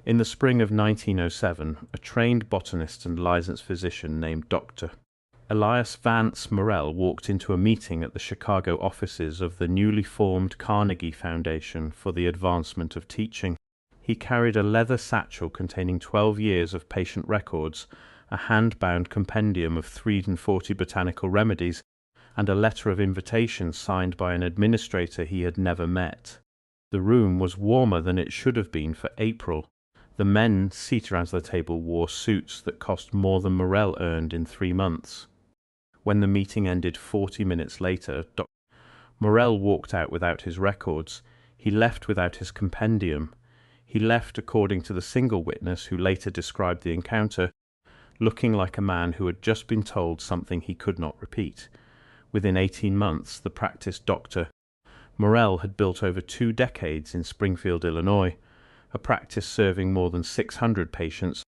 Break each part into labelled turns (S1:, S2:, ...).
S1: In the spring of 1907, a trained botanist and licensed physician named Dr. Elias Vance Morrell walked into a meeting at the Chicago offices of the newly formed Carnegie Foundation for the Advancement of Teaching. He carried a leather satchel containing 12 years of patient records, a hand-bound compendium of 340 botanical remedies, and a letter of invitation signed by an administrator he had never met. The room was warmer than it should have been for April. The men seated around the table wore suits that cost more than Morrell earned in 3 months. When the meeting ended 40 minutes later, Dr. Morrell walked out without his records. He left without his compendium. He left, according to the single witness who later described the encounter, looking like a man who had just been told something he could not repeat. Within 18 months, the practiced Dr. Morrell had built over 2 decades in Springfield, Illinois, a practice serving more than 600 patients,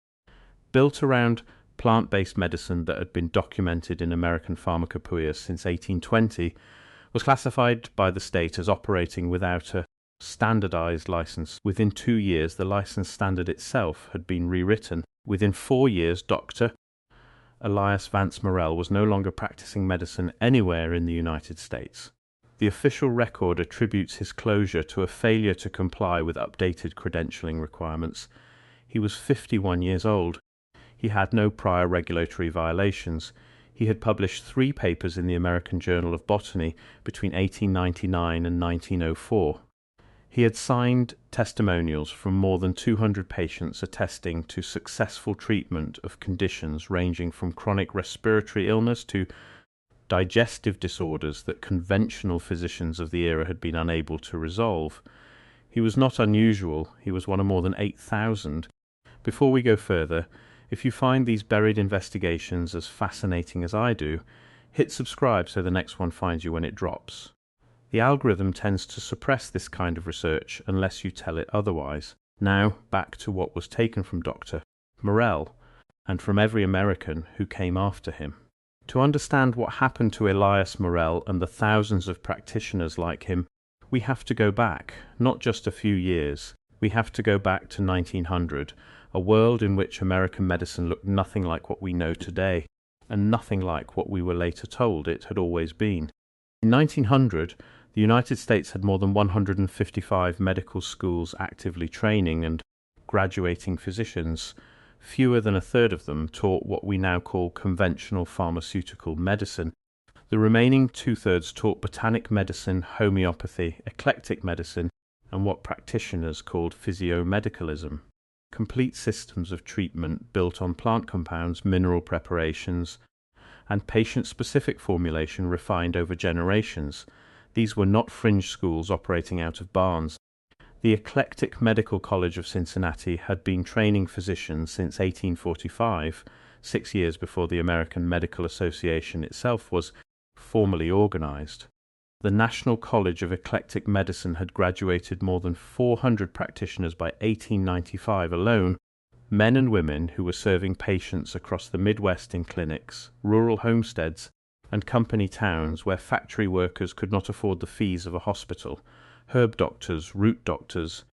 S1: built around plant-based medicine that had been documented in American Pharmacopoeia since 1820, was classified by the state as operating without a standardized license. Within 2 years, the license standard itself had been rewritten. Within 4 years, Dr. Elias Vance Morrell was no longer practicing medicine anywhere in the United States. The official record attributes his closure to a failure to comply with updated credentialing requirements. He was 51 years old. He had no prior regulatory violations. He had published 3 papers in the American Journal of Botany between 1899 and 1904. He had signed testimonials from more than 200 patients attesting to successful treatment of conditions ranging from chronic respiratory illness to digestive disorders that conventional physicians of the era had been unable to resolve. He was not unusual. He was one of more than 8,000. Before we go further, if you find these buried investigations as fascinating as I do, hit subscribe so the next one finds you when it drops. The algorithm tends to suppress this kind of research unless you tell it otherwise. Now, back to what was taken from Dr. Morrell, and from every American who came after him. To understand what happened to Elias Morrell and the thousands of practitioners like him, we have to go back, not just a few years. We have to go back to 1900, a world in which American medicine looked nothing like what we know today, and nothing like what we were later told it had always been. In 1900, the United States had more than 155 medical schools actively training and graduating physicians. Fewer than a third of them taught what we now call conventional pharmaceutical medicine. The remaining 2/3 taught botanic medicine, homeopathy, eclectic medicine, and what practitioners called physiomedicalism. Complete systems of treatment built on plant compounds, mineral preparations, and patient-specific formulation refined over generations. These were not fringe schools operating out of barns. The Eclectic Medical College of Cincinnati had been training physicians since 1845, 6 years before the American Medical Association itself was formally organized. The National College of Eclectic Medicine had graduated more than 400 practitioners by 1895 alone, men and women who were serving patients across the Midwest in clinics, rural homesteads, and company towns where factory workers could not afford the fees of a hospital. Herb doctors, root doctors,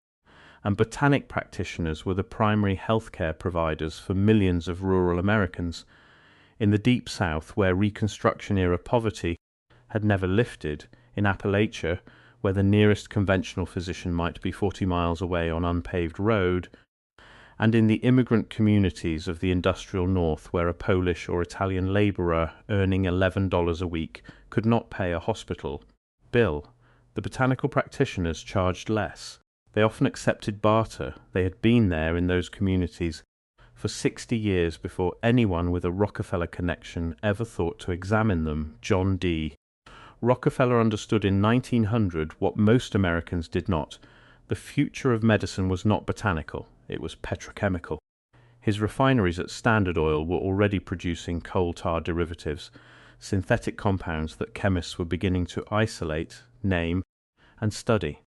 S1: and botanic practitioners were the primary healthcare providers for millions of rural Americans. In the Deep South, where Reconstruction-era poverty had never lifted, in Appalachia, where the nearest conventional physician might be 40 miles away on unpaved road, and in the immigrant communities of the industrial North, where a Polish or Italian laborer earning $11 a week could not pay a hospital bill, the botanical practitioners charged less. They often accepted barter. They had been there in those communities for 60 years before anyone with a Rockefeller connection ever thought to examine them. John D. Rockefeller understood in 1900 what most Americans did not. The future of medicine was not botanical, it was petrochemical. His refineries at Standard Oil were already producing coal tar derivatives, synthetic compounds that chemists were beginning to isolate, name, and study.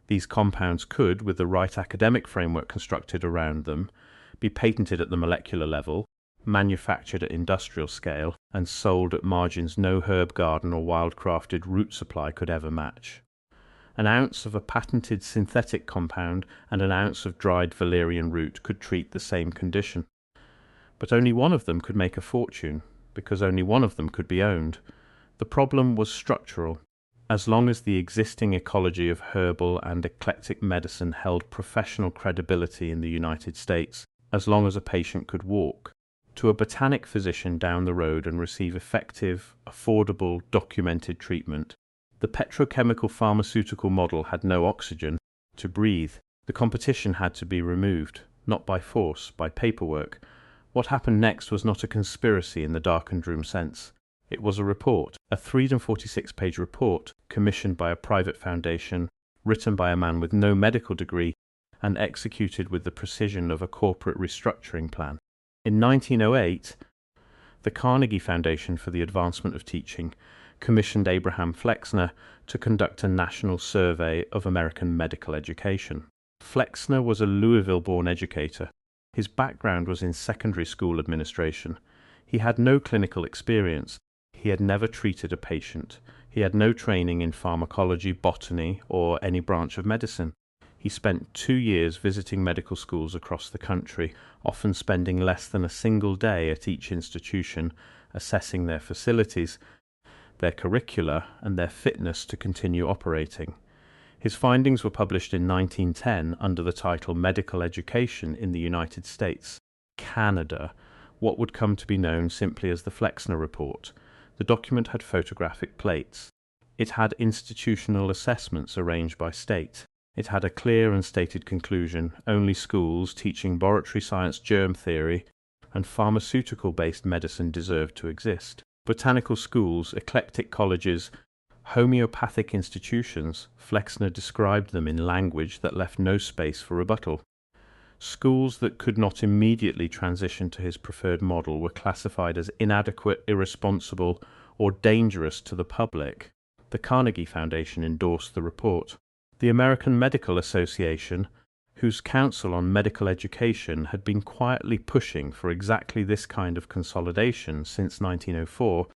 S1: These compounds could, with the right academic framework constructed around them, be patented at the molecular level, manufactured at industrial scale, and sold at margins no herb garden or wildcrafted root supply could ever match. An ounce of a patented synthetic compound and an ounce of dried valerian root could treat the same condition. But only one of them could make a fortune, because only one of them could be owned. The problem was structural. As long as the existing ecology of herbal and eclectic medicine held professional credibility in the United States, as long as a patient could walk to a botanic physician down the road and receive effective, affordable, documented treatment, the petrochemical pharmaceutical model had no oxygen to breathe. The competition had to be removed, not by force, by paperwork. What happened next was not a conspiracy in the darkened room sense. It was a report, a 346-page report, commissioned by a private foundation, written by a man with no medical degree, and executed with the precision of a corporate restructuring plan. In 1908, the Carnegie Foundation for the Advancement of Teaching commissioned Abraham Flexner to conduct a national survey of American medical education. Flexner was a Louisville-born educator. His background was in secondary school administration. He had no clinical experience. He had never treated a patient. He had no training in pharmacology, botany, or any branch of medicine. He spent 2 years visiting medical schools across the country, often spending less than a single day at each institution, assessing their facilities, their curricula, and their fitness to continue operating. His findings were published in 1910 under the title Medical Education in the United States, Canada, what would come to be known simply as the Flexner Report. The document had photographic plates. It had institutional assessments arranged by state. It had a clear and stated conclusion: only schools teaching laboratory science, germ theory, and pharmaceutical-based medicine deserved to exist. Botanical schools, eclectic colleges, homeopathic institutions, Flexner described them in language that left no space for rebuttal. Schools that could not immediately transition to his preferred model were classified as inadequate, irresponsible, or dangerous to the public. The Carnegie Foundation endorsed the report. The American Medical Association, whose Council on Medical Education had been quietly pushing for exactly this kind of consolidation since 1904,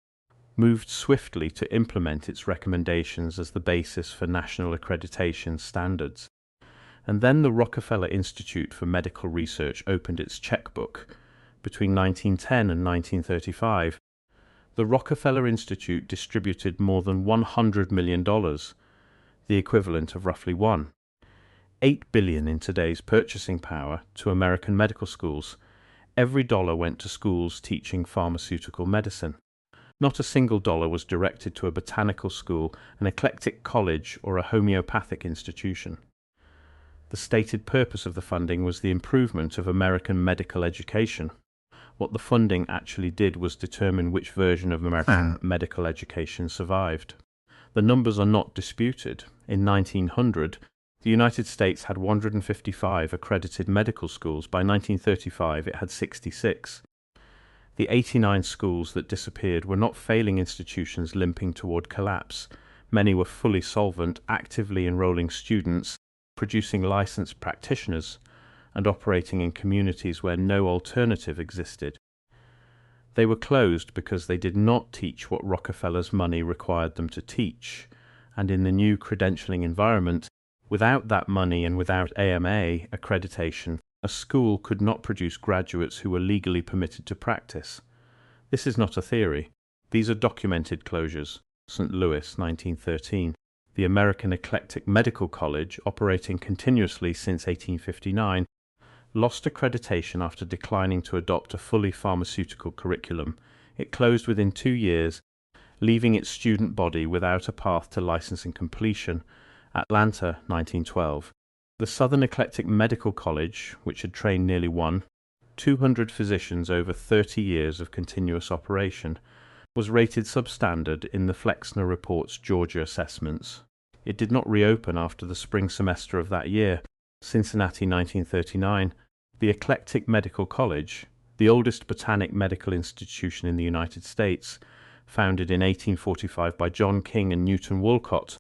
S1: moved swiftly to implement its recommendations as the basis for national accreditation standards. And then the Rockefeller Institute for Medical Research opened its checkbook. Between 1910 and 1935, the Rockefeller Institute distributed more than $100 million, the equivalent of roughly $8 billion in today's purchasing power, to American medical schools. Every dollar went to schools teaching pharmaceutical medicine. Not a single dollar was directed to a botanical school, an eclectic college, or a homeopathic institution. The stated purpose of the funding was the improvement of American medical education. What the funding actually did was determine which version of American medical education survived. The numbers are not disputed. In 1900, the United States had 155 accredited medical schools. By 1935, it had 66. The 89 schools that disappeared were not failing institutions limping toward collapse. Many were fully solvent, actively enrolling students, producing licensed practitioners, and operating in communities where no alternative existed. They were closed because they did not teach what Rockefeller's money required them to teach, and in the new credentialing environment, without that money and without AMA accreditation, a school could not produce graduates who were legally permitted to practice. This is not a theory. These are documented closures. St. Louis, 1913. The American Eclectic Medical College, operating continuously since 1859, lost accreditation after declining to adopt a fully pharmaceutical curriculum. It closed within 2 years, leaving its student body without a path to licensing completion. Atlanta, 1912. The Southern Eclectic Medical College, which had trained nearly 200 physicians over 30 years of continuous operation, was rated substandard in the Flexner Report's Georgia assessments. It did not reopen after the spring semester of that year. Cincinnati, 1939. The Eclectic Medical College, the oldest botanic medical institution in the United States, founded in 1845 by John King and Newton Wolcott,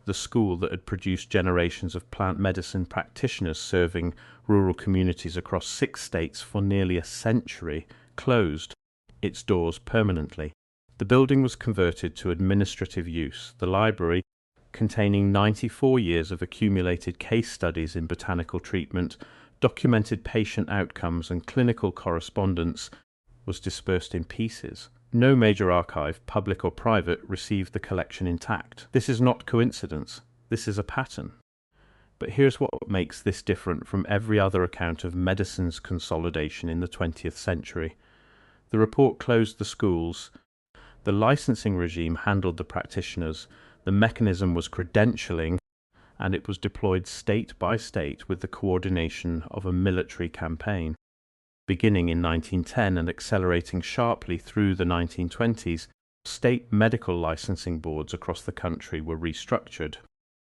S1: the school that had produced generations of plant medicine practitioners serving rural communities across 6 states for nearly a century, closed its doors permanently. The building was converted to administrative use. The library, containing 94 years of accumulated case studies in botanical treatment, documented patient outcomes and clinical correspondence, was dispersed in pieces. No major archive, public or private, received the collection intact. This is not coincidence. This is a pattern. But here's what makes this different from every other account of medicine's consolidation in the 20th century. The report closed the schools. The licensing regime handled the practitioners. The mechanism was credentialing, and it was deployed state by state with the coordination of a military campaign. Beginning in 1910 and accelerating sharply through the 1920s, state medical licensing boards across the country were restructured.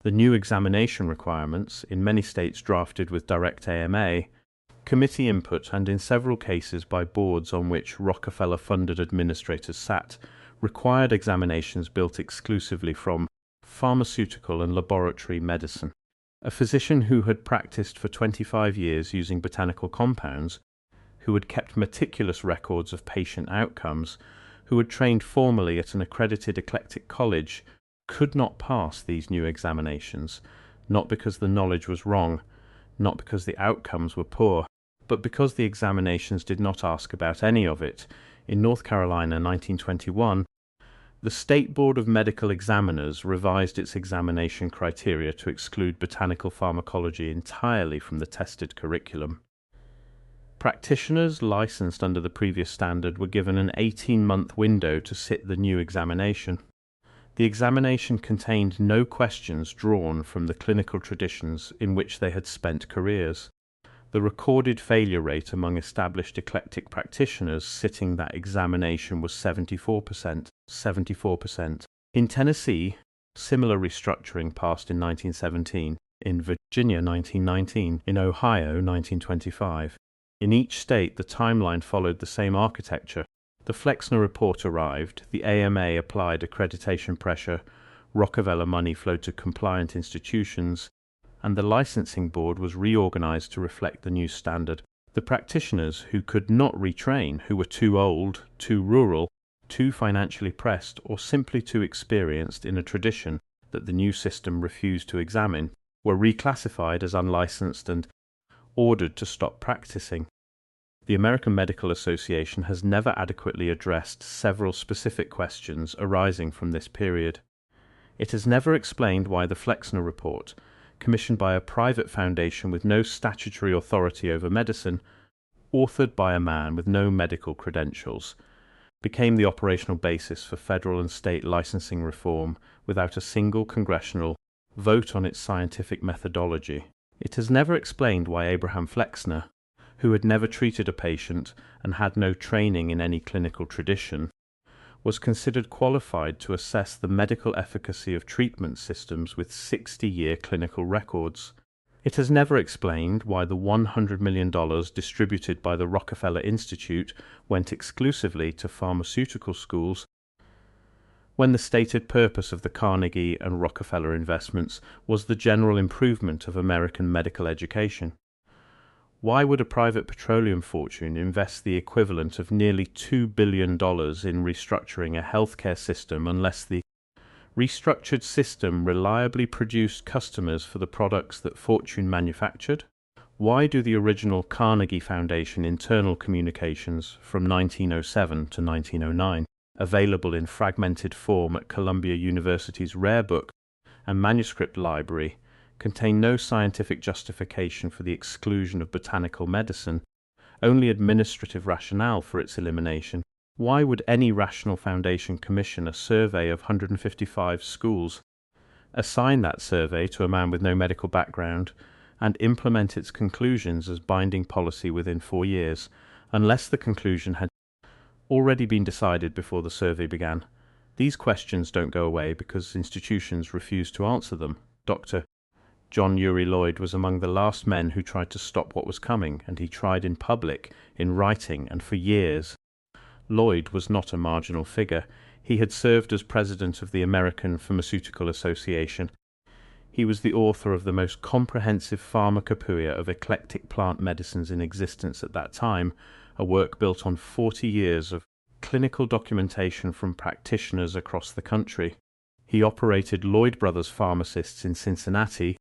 S1: The new examination requirements, in many states drafted with direct AMA, committee input, and in several cases by boards on which Rockefeller-funded administrators sat, required examinations built exclusively from pharmaceutical and laboratory medicine. A physician who had practiced for 25 years using botanical compounds, who had kept meticulous records of patient outcomes, who had trained formally at an accredited eclectic college, could not pass these new examinations, not because the knowledge was wrong, not because the outcomes were poor, but because the examinations did not ask about any of it. In North Carolina, 1921, the State Board of Medical Examiners revised its examination criteria to exclude botanical pharmacology entirely from the tested curriculum. Practitioners licensed under the previous standard were given an 18-month window to sit the new examination. The examination contained no questions drawn from the clinical traditions in which they had spent careers. The recorded failure rate among established eclectic practitioners sitting that examination was 74%. 74%. In Tennessee, similar restructuring passed in 1917, in Virginia 1919, in Ohio 1925. In each state, the timeline followed the same architecture. The Flexner report arrived, the AMA applied accreditation pressure, Rockefeller money flowed to compliant institutions, and the licensing board was reorganized to reflect the new standard. The practitioners who could not retrain, who were too old, too rural, too financially pressed, or simply too experienced in a tradition that the new system refused to examine, were reclassified as unlicensed and ordered to stop practicing. The American Medical Association has never adequately addressed several specific questions arising from this period. It has never explained why the Flexner report, commissioned by a private foundation with no statutory authority over medicine, authored by a man with no medical credentials, became the operational basis for federal and state licensing reform without a single congressional vote on its scientific methodology. It has never explained why Abraham Flexner, who had never treated a patient and had no training in any clinical tradition, was considered qualified to assess the medical efficacy of treatment systems with 60-year clinical records. It has never explained why the $100 million distributed by the Rockefeller Institute went exclusively to pharmaceutical schools, when the stated purpose of the Carnegie and Rockefeller investments was the general improvement of American medical education. Why would a private petroleum fortune invest the equivalent of nearly $2 billion in restructuring a healthcare system unless the restructured system reliably produced customers for the products that Fortune manufactured? Why do the original Carnegie Foundation internal communications from 1907 to 1909, available in fragmented form at Columbia University's Rare Book and Manuscript Library, contain no scientific justification for the exclusion of botanical medicine, only administrative rationale for its elimination? Why would any rational foundation commission a survey of 155 schools, assign that survey to a man with no medical background, and implement its conclusions as binding policy within 4 years, unless the conclusion had already been decided before the survey began? These questions don't go away because institutions refuse to answer them. Dr. John Uri Lloyd was among the last men who tried to stop what was coming, and he tried in public, in writing, and for years. Lloyd was not a marginal figure. He had served as president of the American Pharmaceutical Association. He was the author of the most comprehensive pharmacopoeia of eclectic plant medicines in existence at that time, a work built on 40 years of clinical documentation from practitioners across the country. He operated Lloyd Brothers Pharmacists in Cincinnati,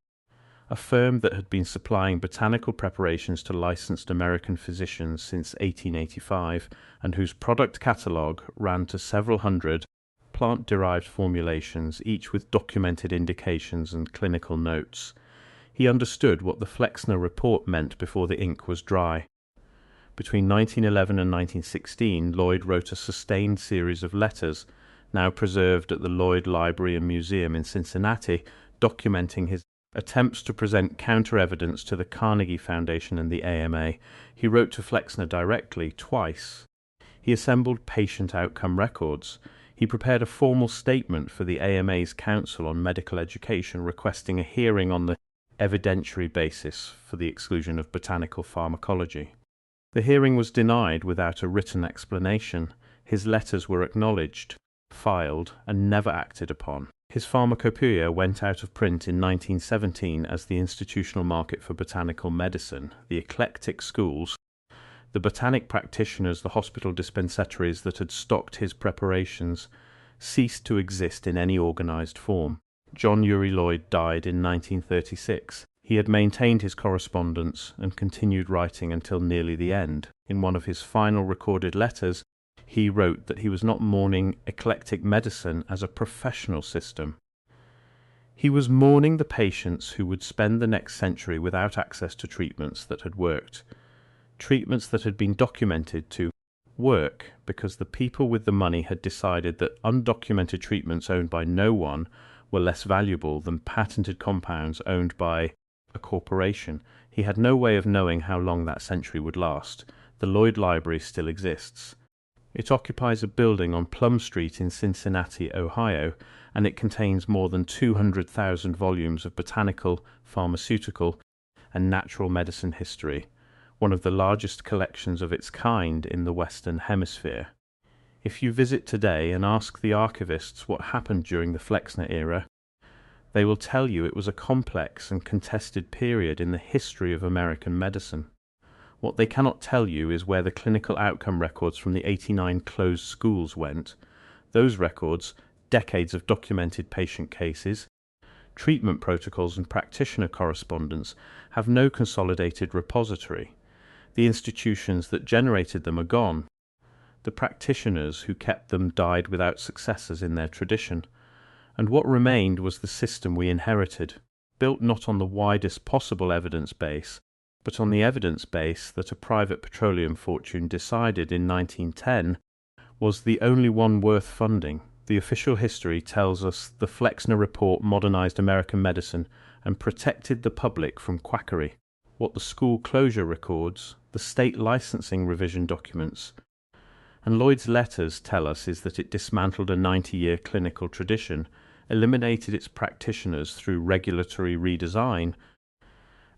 S1: a firm that had been supplying botanical preparations to licensed American physicians since 1885, and whose product catalogue ran to several hundred plant-derived formulations, each with documented indications and clinical notes. He understood what the Flexner Report meant before the ink was dry. Between 1911 and 1916, Lloyd wrote a sustained series of letters, now preserved at the Lloyd Library and Museum in Cincinnati, documenting his attempts to present counter-evidence to the Carnegie Foundation and the AMA. He wrote to Flexner directly, twice. He assembled patient outcome records. He prepared a formal statement for the AMA's Council on Medical Education, requesting a hearing on the evidentiary basis for the exclusion of botanical pharmacology. The hearing was denied without a written explanation. His letters were acknowledged, filed, and never acted upon. His pharmacopoeia went out of print in 1917 as the institutional market for botanical medicine, the eclectic schools, the botanic practitioners, the hospital dispensatories that had stocked his preparations, ceased to exist in any organized form. John Uri Lloyd died in 1936. He had maintained his correspondence and continued writing until nearly the end. In one of his final recorded letters, he wrote that he was not mourning eclectic medicine as a professional system. He was mourning the patients who would spend the next century without access to treatments that had worked, treatments that had been documented to work because the people with the money had decided that undocumented treatments owned by no one were less valuable than patented compounds owned by a corporation. He had no way of knowing how long that century would last. The Lloyd Library still exists. It occupies a building on Plum Street in Cincinnati, Ohio, and it contains more than 200,000 volumes of botanical, pharmaceutical, and natural medicine history, one of the largest collections of its kind in the Western Hemisphere. If you visit today and ask the archivists what happened during the Flexner era, they will tell you it was a complex and contested period in the history of American medicine. What they cannot tell you is where the clinical outcome records from the 89 closed schools went. Those records, decades of documented patient cases, treatment protocols and practitioner correspondence, have no consolidated repository. The institutions that generated them are gone. The practitioners who kept them died without successors in their tradition. And what remained was the system we inherited, built not on the widest possible evidence base, but on the evidence base that a private petroleum fortune decided in 1910 was the only one worth funding. The official history tells us the Flexner Report modernized American medicine and protected the public from quackery. What the school closure records, the state licensing revision documents, and Lloyd's letters tell us is that it dismantled a 90-year clinical tradition, eliminated its practitioners through regulatory redesign,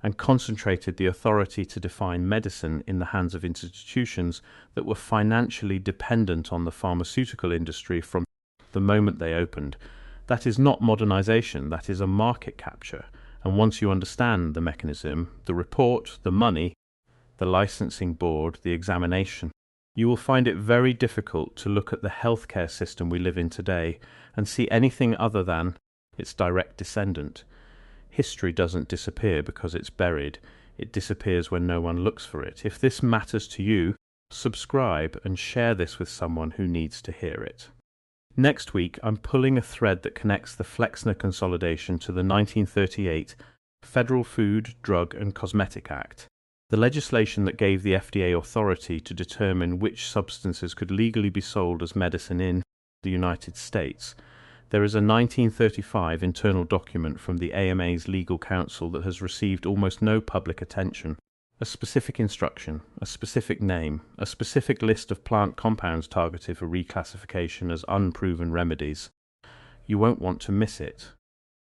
S1: and concentrated the authority to define medicine in the hands of institutions that were financially dependent on the pharmaceutical industry from the moment they opened. That is not modernization, that is a market capture. And once you understand the mechanism, the report, the money, the licensing board, the examination, you will find it very difficult to look at the healthcare system we live in today and see anything other than its direct descendant. History doesn't disappear because it's buried. It disappears when no one looks for it. If this matters to you, subscribe and share this with someone who needs to hear it. Next week, I'm pulling a thread that connects the Flexner consolidation to the 1938 Federal Food, Drug and Cosmetic Act, the legislation that gave the FDA authority to determine which substances could legally be sold as medicine in the United States. There is a 1935 internal document from the AMA's legal counsel that has received almost no public attention. A specific instruction, a specific name, a specific list of plant compounds targeted for reclassification as unproven remedies. You won't want to miss it.